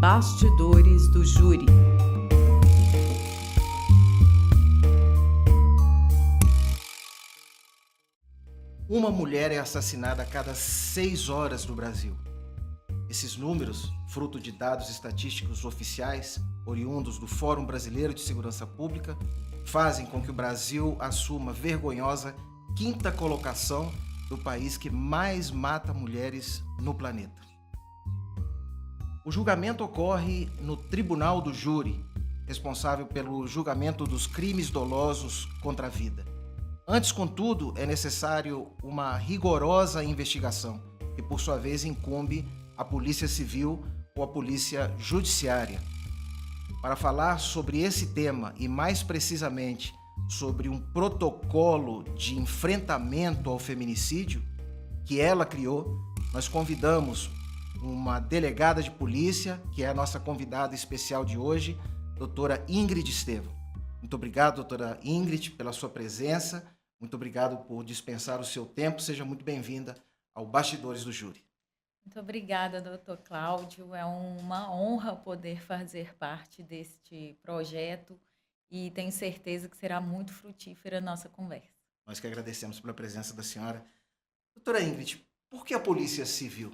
Bastidores do Júri. Uma mulher é assassinada a cada 6 horas no Brasil. Esses números, fruto de dados estatísticos oficiais, oriundos do Fórum Brasileiro de Segurança Pública, fazem com que o Brasil assuma a vergonhosa 5ª colocação do país que mais mata mulheres no planeta. O julgamento ocorre no Tribunal do Júri, responsável pelo julgamento dos crimes dolosos contra a vida. Antes, contudo, é necessário uma rigorosa investigação, que por sua vez incumbe a Polícia Civil ou a Polícia Judiciária. Para falar sobre esse tema e mais precisamente sobre um protocolo de enfrentamento ao feminicídio que ela criou, nós convidamos uma delegada de polícia, que é a nossa convidada especial de hoje, doutora Ingrid Estevão. Muito obrigado, doutora Ingrid, pela sua presença. Muito obrigado por dispensar o seu tempo. Seja muito bem-vinda ao Bastidores do Júri. Muito obrigada, doutor Cláudio. É uma honra poder fazer parte deste projeto e tenho certeza que será muito frutífera a nossa conversa. Nós que agradecemos pela presença da senhora. Doutora Ingrid, por que a Polícia Civil?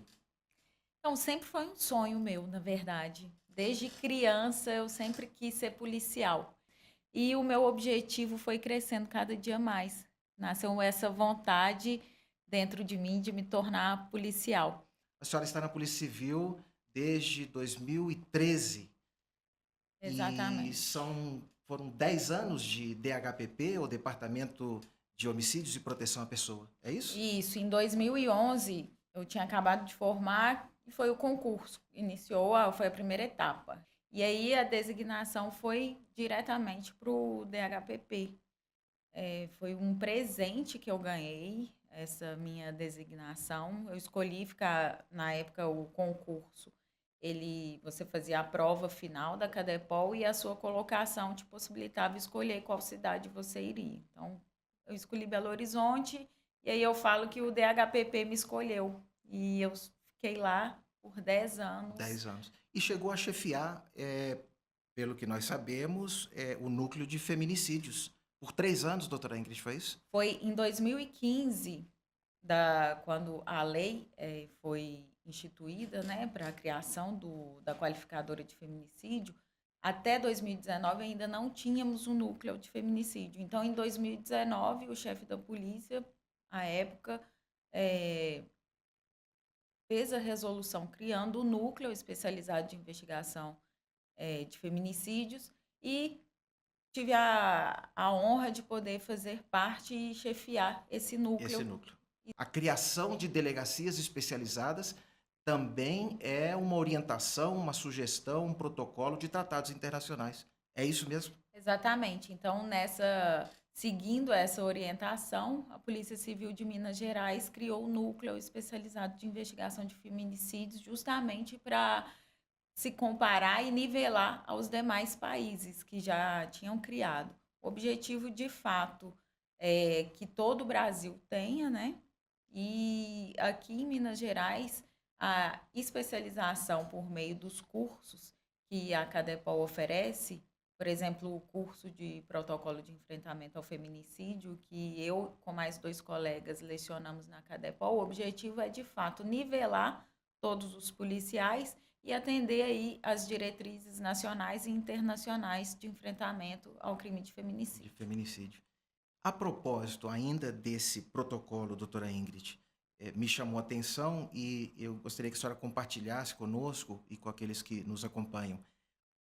Então, sempre foi um sonho meu, na verdade. Desde criança, eu sempre quis ser policial. E o meu objetivo foi crescendo cada dia mais. Nasceu essa vontade dentro de mim de me tornar policial. A senhora está na Polícia Civil desde 2013. Exatamente. E foram 10 anos de DHPP, ou Departamento de Homicídios e Proteção à Pessoa. É isso? Isso. Em 2011, eu tinha acabado de formar e foi o concurso. Foi a primeira etapa. E aí a designação foi diretamente para o DHPP. Foi um presente que eu ganhei, essa minha designação. Eu escolhi ficar, na época, o concurso. Você fazia a prova final da Cadepol e a sua colocação te possibilitava escolher qual cidade você iria. Então, eu escolhi Belo Horizonte e aí eu falo que o DHPP me escolheu. E eu fiquei lá por 10 anos. 10 anos. E chegou a chefiar, pelo que nós sabemos, o núcleo de feminicídios. Por 3 anos, doutora Ingrid, foi isso? Foi em 2015, quando a lei foi instituída, né, para a criação da qualificadora de feminicídio. Até 2019 ainda não tínhamos um núcleo de feminicídio. Então, em 2019, o chefe da polícia, à época, fez a resolução criando o núcleo especializado de investigação de feminicídios e tive a honra de poder fazer parte e chefiar esse núcleo. Esse núcleo. A criação de delegacias especializadas também é uma orientação, uma sugestão, um protocolo de tratados internacionais. É isso mesmo? Exatamente. Então, seguindo essa orientação, a Polícia Civil de Minas Gerais criou o núcleo especializado de investigação de feminicídios justamente para se comparar e nivelar aos demais países que já tinham criado. O objetivo, de fato, é que todo o Brasil tenha, né? E aqui em Minas Gerais, a especialização por meio dos cursos que a Cadepol oferece, por exemplo, o curso de protocolo de enfrentamento ao feminicídio, que eu, com mais 2 colegas, lecionamos na Cadepol, o objetivo é, de fato, nivelar todos os policiais e atender aí as diretrizes nacionais e internacionais de enfrentamento ao crime de feminicídio. A propósito ainda desse protocolo, doutora Ingrid, me chamou a atenção e eu gostaria que a senhora compartilhasse conosco e com aqueles que nos acompanham.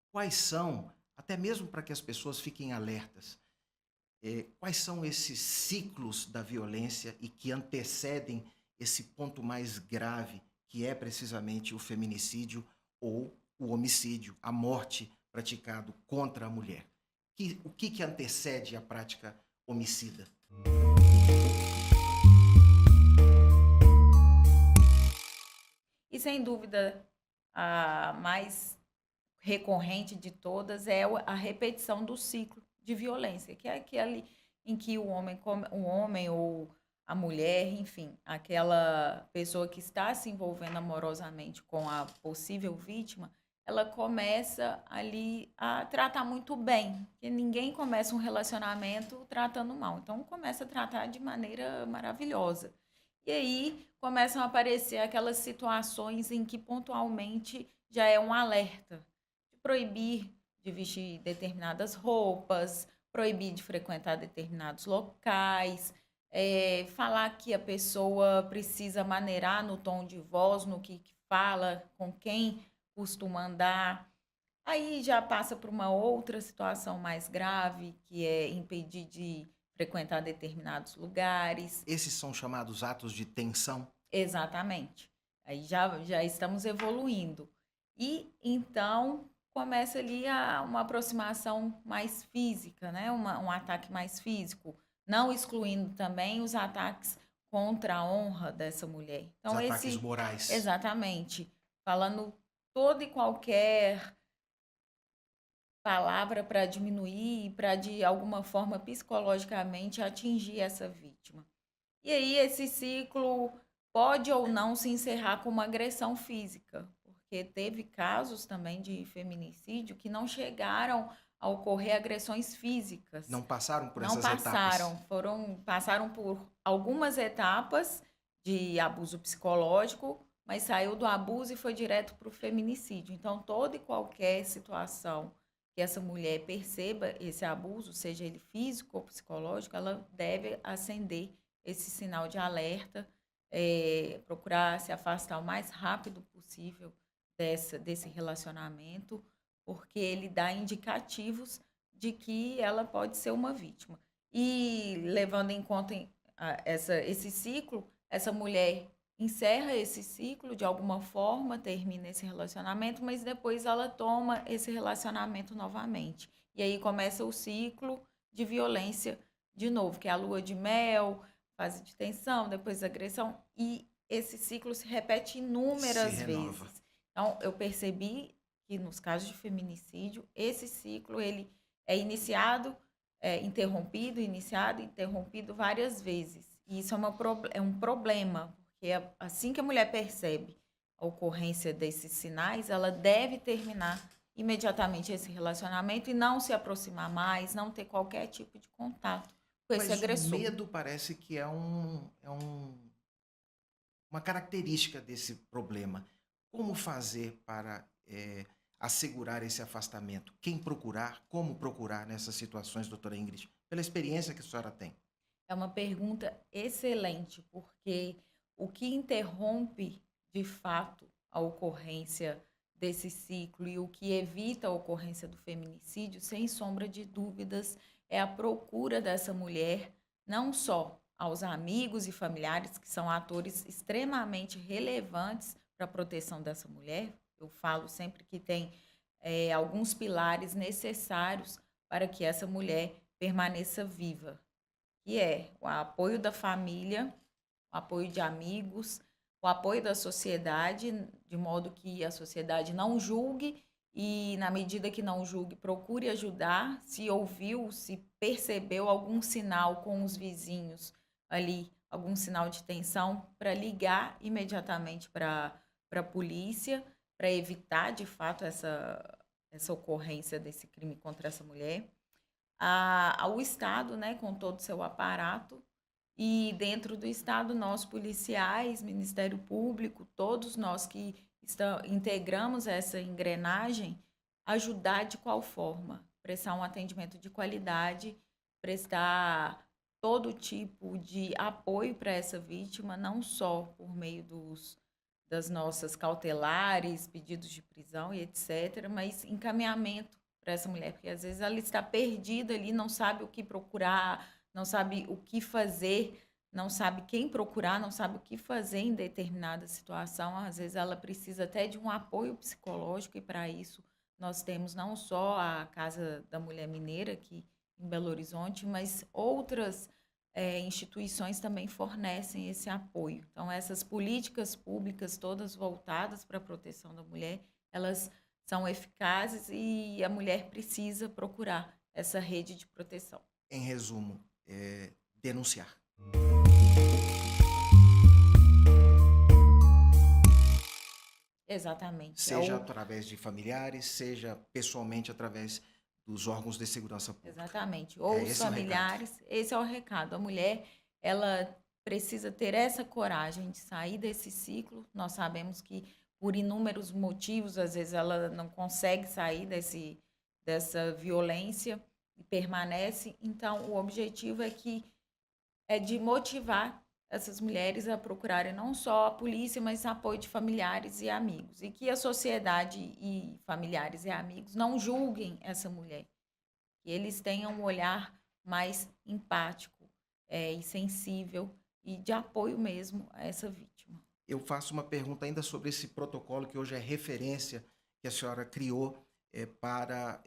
Quais são, até mesmo para que as pessoas fiquem alertas, quais são esses ciclos da violência e que antecedem esse ponto mais grave, que é precisamente o feminicídio ou o homicídio, a morte praticado contra a mulher? O que antecede a prática homicida? E, sem dúvida, a mais recorrente de todas é a repetição do ciclo de violência, que é aquele em que o homem ou a mulher, enfim, aquela pessoa que está se envolvendo amorosamente com a possível vítima, ela começa ali a tratar muito bem, porque ninguém começa um relacionamento tratando mal. Então começa a tratar de maneira maravilhosa. E aí começam a aparecer aquelas situações em que pontualmente já é um alerta de proibir de vestir determinadas roupas, proibir de frequentar determinados locais, falar que a pessoa precisa maneirar no tom de voz, no que fala, com quem costuma andar. Aí já passa por uma outra situação mais grave, que é impedir de frequentar determinados lugares. Esses são chamados atos de tensão. Exatamente. Aí já estamos evoluindo. E então começa ali uma aproximação mais física, né? Um ataque mais físico, não excluindo também os ataques contra a honra dessa mulher. Os Então, ataques morais. exatamente, falando toda e qualquer palavra para diminuir, para de alguma forma psicologicamente atingir essa vítima. E aí esse ciclo pode ou não se encerrar com uma agressão física, porque teve casos também de feminicídio que não chegaram a ocorrer agressões físicas. Não passaram por Não essas passaram, etapas. passaram por algumas etapas de abuso psicológico, mas saiu do abuso e foi direto para o feminicídio. Então, toda e qualquer situação que essa mulher perceba esse abuso, seja ele físico ou psicológico, ela deve acender esse sinal de alerta, procurar se afastar o mais rápido possível desse relacionamento, porque ele dá indicativos de que ela pode ser uma vítima. E levando em conta esse ciclo, essa mulher encerra esse ciclo de alguma forma, termina esse relacionamento, mas depois ela toma esse relacionamento novamente. E aí começa o ciclo de violência de novo, que é a lua de mel, fase de tensão, depois agressão, e esse ciclo se repete inúmeras vezes. Então, eu percebi que nos casos de feminicídio, esse ciclo ele é iniciado, interrompido, iniciado, interrompido várias vezes. E isso é um problema, porque assim que a mulher percebe a ocorrência desses sinais, ela deve terminar imediatamente esse relacionamento e não se aproximar mais, não ter qualquer tipo de contato com esse agressor. Mas o medo parece que é uma característica desse problema. Como fazer para assegurar esse afastamento? Quem procurar? Como procurar nessas situações, doutora Ingrid? Pela experiência que a senhora tem. É uma pergunta excelente, porque o que interrompe, de fato, a ocorrência desse ciclo e o que evita a ocorrência do feminicídio, sem sombra de dúvidas, é a procura dessa mulher, não só aos amigos e familiares, que são atores extremamente relevantes para a proteção dessa mulher. Eu falo sempre que tem alguns pilares necessários para que essa mulher permaneça viva, que é o apoio da família, o apoio de amigos, o apoio da sociedade, de modo que a sociedade não julgue e, na medida que não julgue, procure ajudar, se ouviu, se percebeu algum sinal com os vizinhos ali, algum sinal de tensão, para ligar imediatamente para a polícia, para evitar, de fato, essa ocorrência desse crime contra essa mulher. Ao Estado, né, com todo o seu aparato, e dentro do Estado, nós policiais, Ministério Público, todos nós que integramos essa engrenagem, ajudar de qual forma? Prestar um atendimento de qualidade, prestar todo tipo de apoio para essa vítima, não só por meio das nossas cautelares, pedidos de prisão e etc., mas encaminhamento para essa mulher, porque às vezes ela está perdida ali, não sabe o que procurar, não sabe o que fazer, não sabe quem procurar, não sabe o que fazer em determinada situação. Às vezes ela precisa até de um apoio psicológico e para isso nós temos não só a Casa da Mulher Mineira aqui em Belo Horizonte, mas outras instituições também fornecem esse apoio. Então, essas políticas públicas todas voltadas para a proteção da mulher, elas são eficazes e a mulher precisa procurar essa rede de proteção. Em resumo, denunciar. Exatamente. Seja através de familiares, seja pessoalmente através dos órgãos de segurança pública. Exatamente. Ou os Esse é o recado. familiares, esse é o recado. A mulher, ela precisa ter essa coragem de sair desse ciclo. Nós sabemos que, por inúmeros motivos, às vezes ela não consegue sair dessa violência e permanece. Então, o objetivo é de motivar essas mulheres a procurarem não só a polícia, mas apoio de familiares e amigos. E que a sociedade e familiares e amigos não julguem essa mulher. Que eles tenham um olhar mais empático, e sensível e de apoio mesmo a essa vítima. Eu faço uma pergunta ainda sobre esse protocolo que hoje é referência que a senhora criou para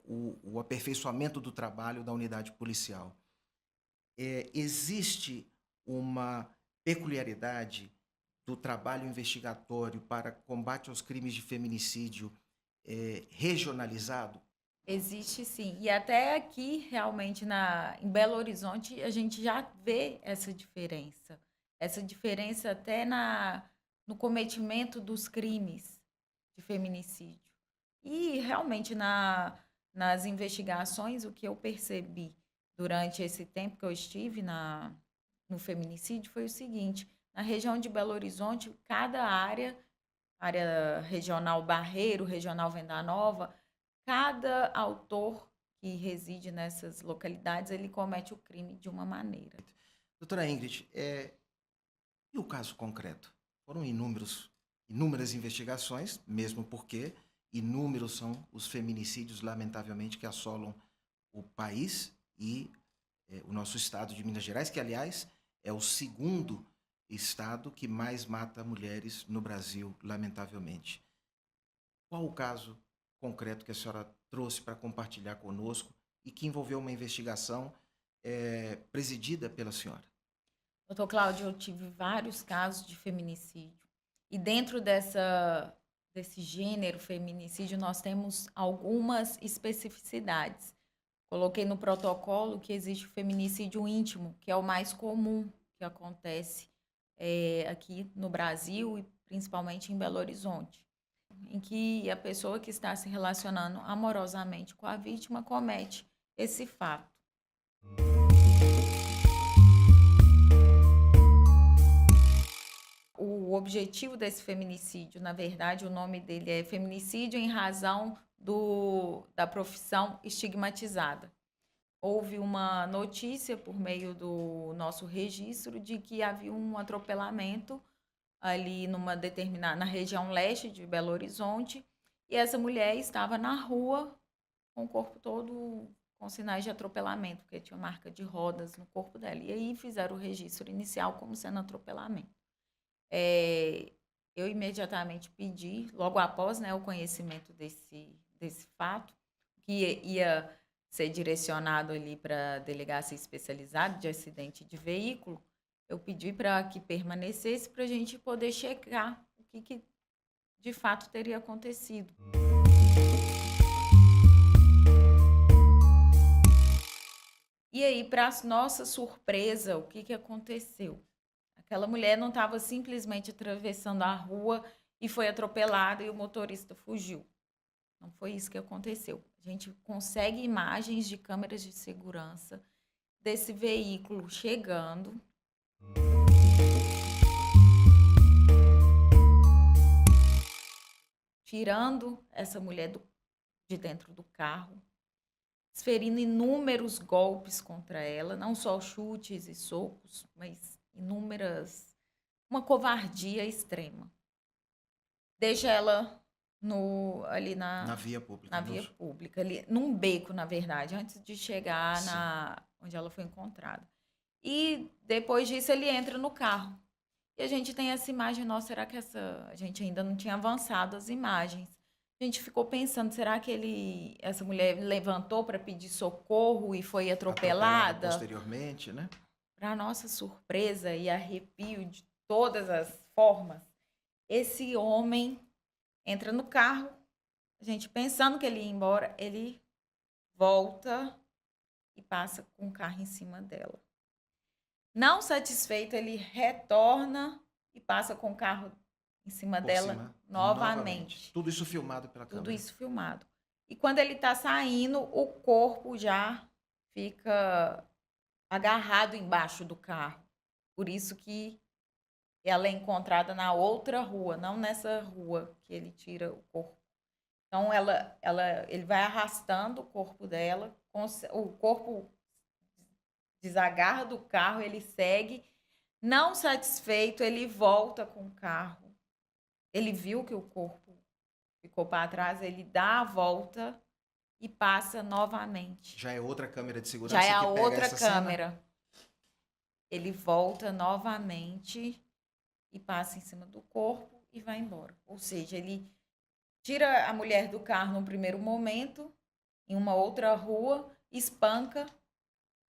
o aperfeiçoamento do trabalho da unidade policial. Existe uma peculiaridade do trabalho investigatório para combate aos crimes de feminicídio regionalizado? Existe sim. E até aqui, realmente, em Belo Horizonte, a gente já vê essa diferença. Essa diferença até no cometimento dos crimes de feminicídio. E realmente nas investigações, o que eu percebi durante esse tempo que eu estive no feminicídio foi o seguinte: na região de Belo Horizonte, cada área regional Barreiro, regional Venda Nova, cada autor que reside nessas localidades, ele comete o crime de uma maneira. Doutora Ingrid, e o caso concreto? Foram inúmeras investigações, mesmo porque inúmeros são os feminicídios, lamentavelmente, que assolam o país e o nosso estado de Minas Gerais, que, aliás, é o segundo estado que mais mata mulheres no Brasil, lamentavelmente. Qual o caso concreto que a senhora trouxe para compartilhar conosco e que envolveu uma investigação presidida pela senhora? Doutor Cláudio, eu tive vários casos de feminicídio. E dentro desse gênero feminicídio, nós temos algumas especificidades. Coloquei no protocolo que existe o feminicídio íntimo, que é o mais comum que acontece aqui no Brasil e principalmente em Belo Horizonte, em que a pessoa que está se relacionando amorosamente com a vítima comete esse fato. O objetivo desse feminicídio, na verdade, o nome dele é feminicídio em razão da profissão estigmatizada. Houve uma notícia por meio do nosso registro de que havia um atropelamento ali na região leste de Belo Horizonte, e essa mulher estava na rua com o corpo todo com sinais de atropelamento, porque tinha marca de rodas no corpo dela. E aí fizeram o registro inicial como sendo atropelamento. Eu imediatamente pedi, logo após, né, o conhecimento desse fato, que ia ser direcionado ali para a delegacia especializada de acidente de veículo, eu pedi para que permanecesse para a gente poder checar o que de fato teria acontecido. E aí, para nossa surpresa, o que aconteceu? Aquela mulher não estava simplesmente atravessando a rua e foi atropelada e o motorista fugiu. Não foi isso que aconteceu. A gente consegue imagens de câmeras de segurança desse veículo chegando. Tirando essa mulher de dentro do carro, desferindo inúmeros golpes contra ela, não só chutes e socos, mas uma covardia extrema. Deixa ela ali na via pública. Na via pública, ali, num beco, na verdade, antes de chegar onde ela foi encontrada. E depois disso ele entra no carro. E a gente tem essa imagem, nossa, será que a gente ainda não tinha avançado as imagens? A gente ficou pensando, será que essa mulher levantou para pedir socorro e foi atropelada? Posteriormente, né? Para nossa surpresa e arrepio de todas as formas, esse homem entra no carro, a gente pensando que ele ia embora, ele volta e passa com o carro em cima dela. Não satisfeito, ele retorna e passa com o carro em cima Por dela cima, novamente. Tudo isso filmado pela Tudo câmera. isso filmado. E quando ele está saindo, o corpo já fica agarrado embaixo do carro. Por isso que ela é encontrada na outra rua, não nessa rua que ele tira o corpo. Então ele vai arrastando o corpo dela, o corpo desagarra do carro, ele segue. Não satisfeito, ele volta com o carro. Ele viu que o corpo ficou para trás, ele dá a volta e passa novamente. Já é outra câmera de segurança Já é a que pega outra essa câmera. cena? Ele volta novamente e passa em cima do corpo e vai embora. Ou seja, ele tira a mulher do carro no primeiro momento, em uma outra rua, espanca.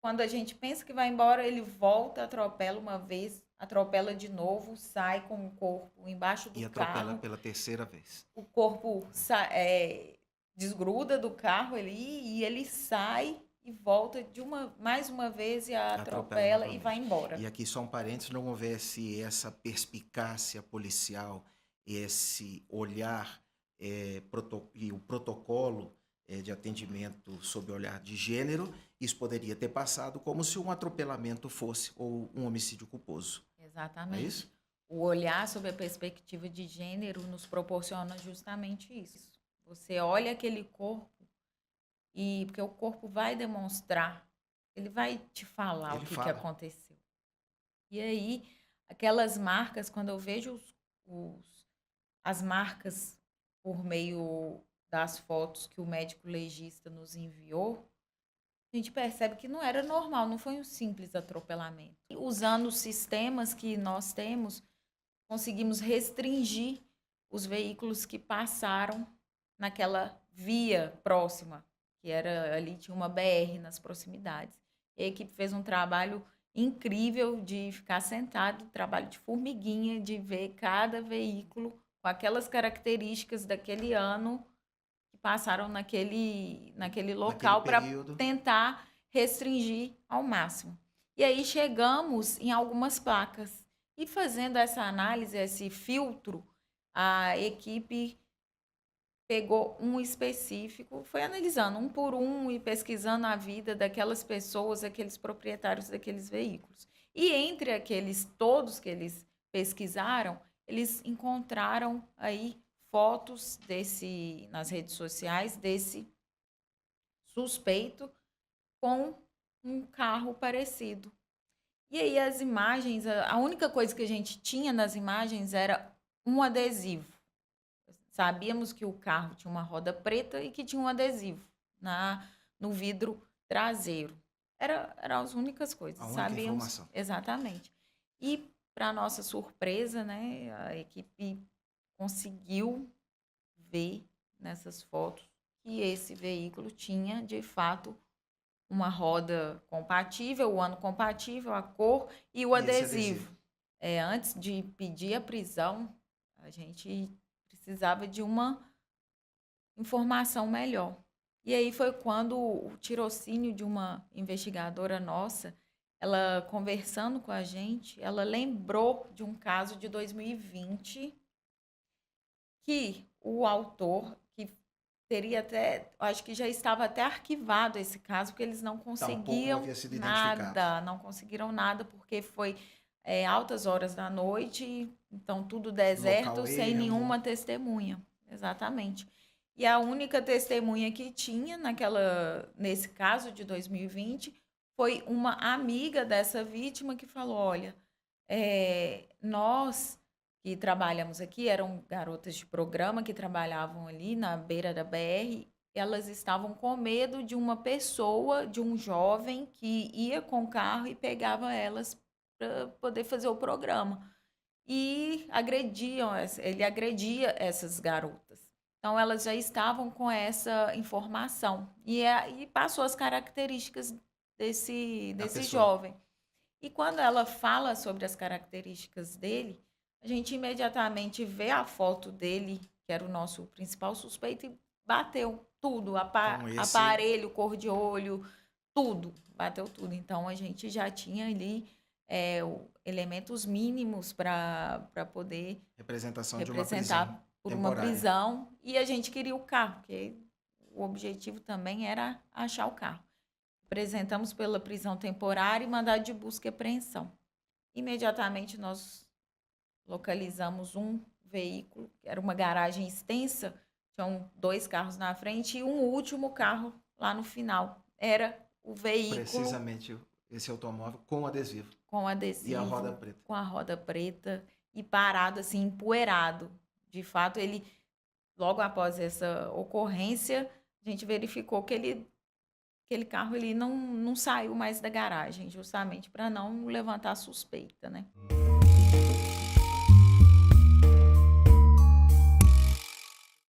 Quando a gente pensa que vai embora, ele volta, atropela uma vez, atropela de novo, sai com o corpo embaixo do E atropela carro. pela terceira vez. O corpo desgruda do carro e ele sai e volta mais uma vez e a atropela e vai embora. E aqui só um parênteses, não houvesse essa perspicácia policial, esse olhar e o protocolo de atendimento sob olhar de gênero, isso poderia ter passado como se um atropelamento fosse ou um homicídio culposo. Exatamente. É isso? O olhar sob a perspectiva de gênero nos proporciona justamente isso. Você olha aquele corpo porque o corpo vai demonstrar, ele vai te falar o que aconteceu. E aí, aquelas marcas, quando eu vejo as marcas por meio das fotos que o médico legista nos enviou, a gente percebe que não era normal, não foi um simples atropelamento. E usando os sistemas que nós temos, conseguimos restringir os veículos que passaram naquela via próxima, que era ali, tinha uma BR nas proximidades. E a equipe fez um trabalho incrível de ficar sentado, trabalho de formiguinha, de ver cada veículo com aquelas características daquele ano que passaram naquele local para tentar restringir ao máximo. E aí chegamos em algumas placas. E fazendo essa análise, esse filtro, a equipe pegou um específico, foi analisando um por um e pesquisando a vida daquelas pessoas, aqueles proprietários daqueles veículos. E entre todos que eles pesquisaram, eles encontraram aí fotos nas redes sociais desse suspeito com um carro parecido. E aí as imagens, a única coisa que a gente tinha nas imagens era um adesivo. Sabíamos que o carro tinha uma roda preta e que tinha um adesivo no vidro traseiro. Eram as únicas coisas. A única informação. Exatamente. E, para nossa surpresa, né, a equipe conseguiu ver nessas fotos que esse veículo tinha, de fato, uma roda compatível, o ano compatível, a cor e o adesivo. Antes de pedir a prisão, a gente precisava de uma informação melhor. E aí foi quando o tirocínio de uma investigadora nossa, ela conversando com a gente, ela lembrou de um caso de 2020 que o autor, que teria até, acho que já estava até arquivado esse caso, porque eles não conseguiam nada, não conseguiram nada, porque foi altas horas da noite, então tudo deserto, sem nenhuma testemunha. Exatamente. E a única testemunha que tinha nesse caso de 2020 foi uma amiga dessa vítima que falou, olha, nós que trabalhamos aqui, eram garotas de programa que trabalhavam ali na beira da BR, elas estavam com medo de uma pessoa, de um jovem que ia com o carro e pegava elas para poder fazer o programa. E ele agredia essas garotas. Então, elas já estavam com essa informação. E passou as características desse jovem. E quando ela fala sobre as características dele, a gente imediatamente vê a foto dele, que era o nosso principal suspeito, e bateu tudo. Aparelho, cor de olho, tudo. Bateu tudo. Então, a gente já tinha ali elementos mínimos para poder Representação de uma prisão representar por uma temporária. prisão. E a gente queria o carro, porque o objetivo também era achar o carro. Apresentamos pela prisão temporária e mandado de busca e apreensão. Imediatamente nós localizamos um veículo, que era uma garagem extensa, tinham 2 carros na frente e um último carro lá no final. Era o veículo Precisamente esse automóvel com adesivo. com adesivo, E a roda preta. com a roda preta e parado assim, empoeirado. De fato, ele, logo após essa ocorrência, a gente verificou que aquele carro ele não saiu mais da garagem, justamente para não levantar suspeita, né?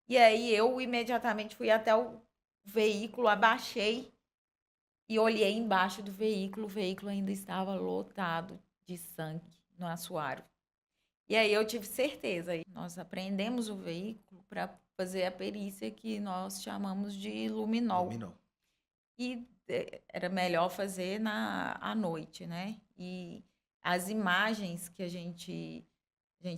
E aí eu imediatamente fui até o veículo, abaixei e olhei embaixo do veículo. O veículo ainda estava lotado de sangue no assoalho. E aí eu tive certeza. Nós apreendemos o veículo para fazer a perícia que nós chamamos de luminol. Dominou. E era melhor fazer à noite, né? E as imagens que a gente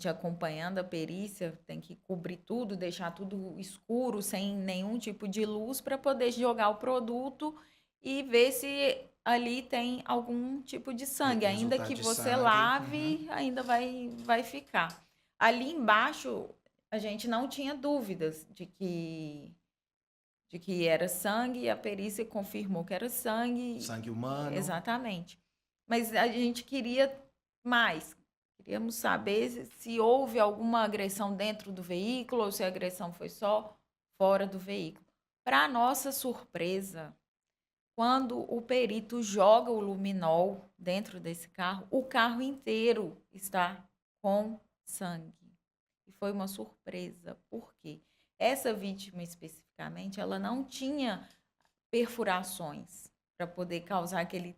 acompanhando a perícia tem que cobrir tudo, deixar tudo escuro, sem nenhum tipo de luz, para poder jogar o produto e ver se ali tem algum tipo de sangue. Ainda Resultado que de você sangue. lave, ainda vai ficar. Ali embaixo, a gente não tinha dúvidas de que era sangue, e a perícia confirmou que era sangue. Sangue humano. Exatamente. Mas a gente queria mais. Queríamos saber se houve alguma agressão dentro do veículo ou se a agressão foi só fora do veículo. Para nossa surpresa, quando o perito joga o luminol dentro desse carro, o carro inteiro está com sangue. E foi uma surpresa. Por quê? Essa vítima especificamente, ela não tinha perfurações para poder causar aquele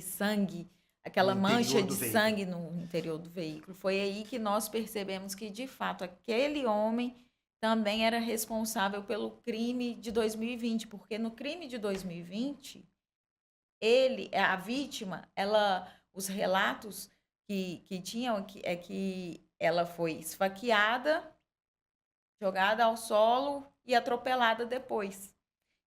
sangue, aquela mancha de sangue no interior do veículo. Foi aí que nós percebemos que, de fato, aquele homem também era responsável pelo crime de 2020, porque no crime de 2020, a vítima, os relatos que tinham é que ela foi esfaqueada, jogada ao solo e atropelada depois.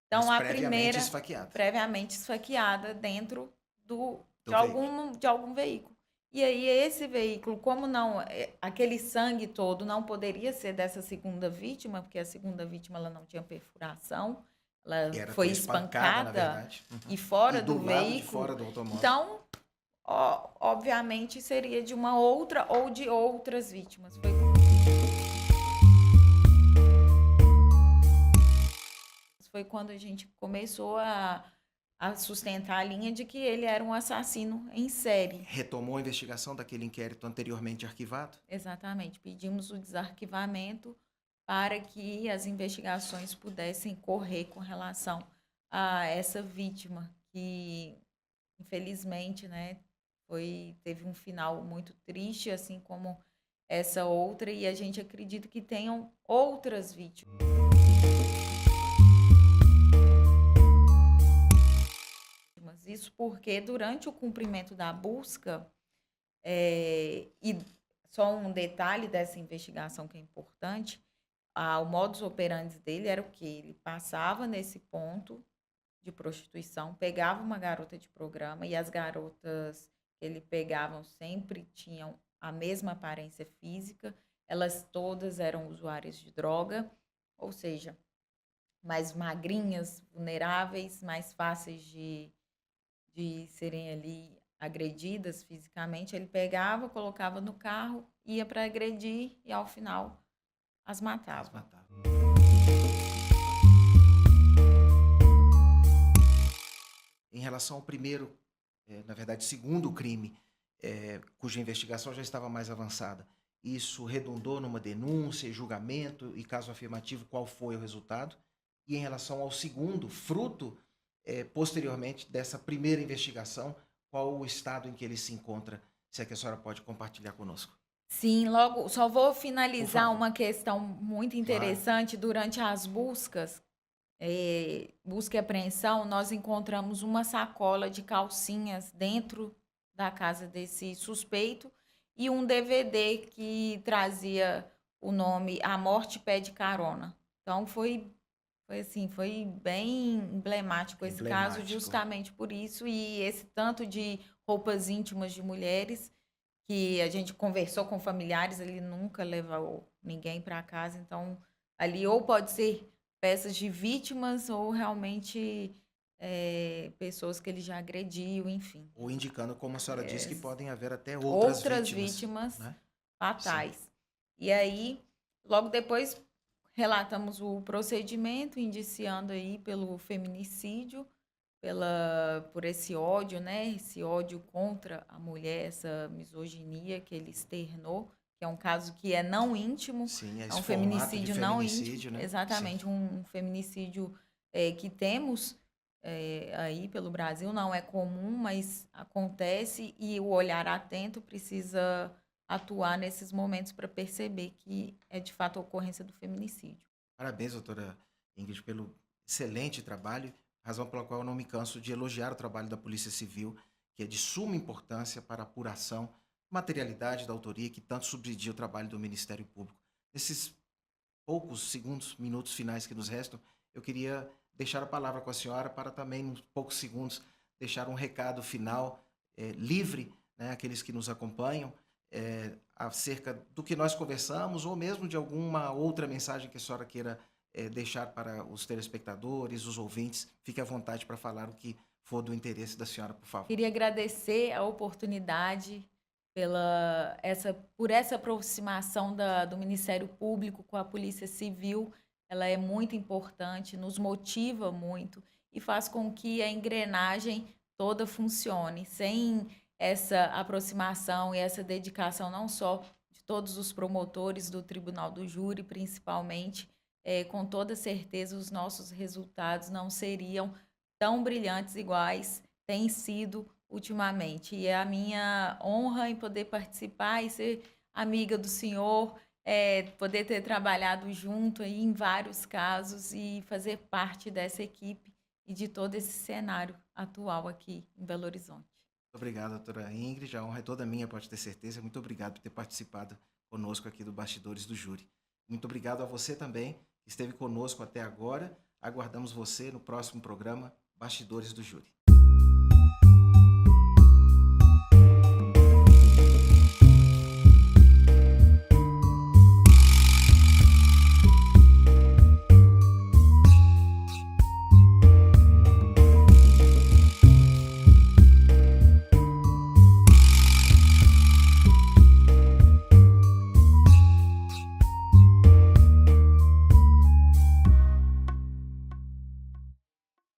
Então, Mas a primeira esfaqueada. previamente esfaqueada dentro de algum veículo. E aí esse veículo, como não aquele sangue todo não poderia ser dessa segunda vítima, porque a segunda vítima ela não tinha perfuração, ela foi espancada, na verdade. E fora do lado veículo. De fora do automóvel. Então, obviamente seria de uma outra ou de outras vítimas. Foi quando a gente começou a sustentar a linha de que ele era um assassino em série. Retomou a investigação daquele inquérito anteriormente arquivado? Exatamente. Pedimos o desarquivamento para que as investigações pudessem correr com relação a essa vítima, que infelizmente, né, teve um final muito triste, assim como essa outra, e a gente acredita que tenham outras vítimas. Isso porque durante o cumprimento da busca, e só um detalhe dessa investigação que é importante, o modus operandi dele era o quê? Ele passava nesse ponto de prostituição, pegava uma garota de programa, e as garotas que ele pegava sempre tinham a mesma aparência física, elas todas eram usuárias de droga, ou seja, mais magrinhas, vulneráveis, mais fáceis de serem ali agredidas fisicamente. Ele pegava, colocava no carro, ia para agredir e, ao final, as matava. Em relação ao primeiro, na verdade, segundo crime, cuja investigação já estava mais avançada, isso redundou numa denúncia, julgamento, e caso afirmativo, qual foi o resultado? E em relação ao segundo, fruto, posteriormente dessa primeira investigação, qual o estado em que ele se encontra? Se é que a senhora pode compartilhar conosco. Sim, logo, só vou finalizar uma questão muito interessante. Claro. Durante as buscas, busca e apreensão, nós encontramos uma sacola de calcinhas dentro da casa desse suspeito e um DVD que trazia o nome A Morte Pede Carona. Então foi assim, foi bem emblemático esse caso, Emblemático. justamente por isso, e esse tanto de roupas íntimas de mulheres que a gente conversou com familiares, ele nunca levou ninguém para casa, então ali ou pode ser peças de vítimas ou realmente pessoas que ele já agrediu, enfim. Ou indicando, como a senhora disse, que podem haver até outras Outras vítimas, vítimas né? Sim. fatais. E aí, logo depois, relatamos o procedimento, indiciando aí pelo feminicídio, por esse ódio, né? Esse ódio contra a mulher, essa misoginia que ele externou, que é um caso que é não íntimo, Sim, é um esse formato de feminicídio não íntimo, feminicídio, né? Sim. exatamente, um feminicídio que temos aí pelo Brasil, não é comum, mas acontece e o olhar atento precisa atuar nesses momentos para perceber que é de fato a ocorrência do feminicídio. Parabéns, doutora Ingrid, pelo excelente trabalho, razão pela qual eu não me canso de elogiar o trabalho da Polícia Civil, que é de suma importância para a apuração, materialidade da autoria que tanto subsidia o trabalho do Ministério Público. Nesses poucos segundos, minutos finais que nos restam, eu queria deixar a palavra com a senhora para também, nos poucos segundos, deixar um recado final livre, né, àqueles que nos acompanham, acerca do que nós conversamos, ou mesmo de alguma outra mensagem que a senhora queira deixar para os telespectadores, os ouvintes. Fique à vontade para falar o que for do interesse da senhora, por favor. Queria agradecer a oportunidade por essa aproximação do Ministério Público com a Polícia Civil. Ela é muito importante, nos motiva muito e faz com que a engrenagem toda funcione. Sem essa aproximação e essa dedicação, não só de todos os promotores do Tribunal do Júri, principalmente, com toda certeza os nossos resultados não seriam tão brilhantes iguais têm sido ultimamente. E é a minha honra em poder participar e ser amiga do senhor, poder ter trabalhado junto aí em vários casos e fazer parte dessa equipe e de todo esse cenário atual aqui em Belo Horizonte. Muito obrigado, doutora Ingrid. A honra é toda minha, pode ter certeza. Muito obrigado por ter participado conosco aqui do Bastidores do Júri. Muito obrigado a você também, que esteve conosco até agora. Aguardamos você no próximo programa Bastidores do Júri.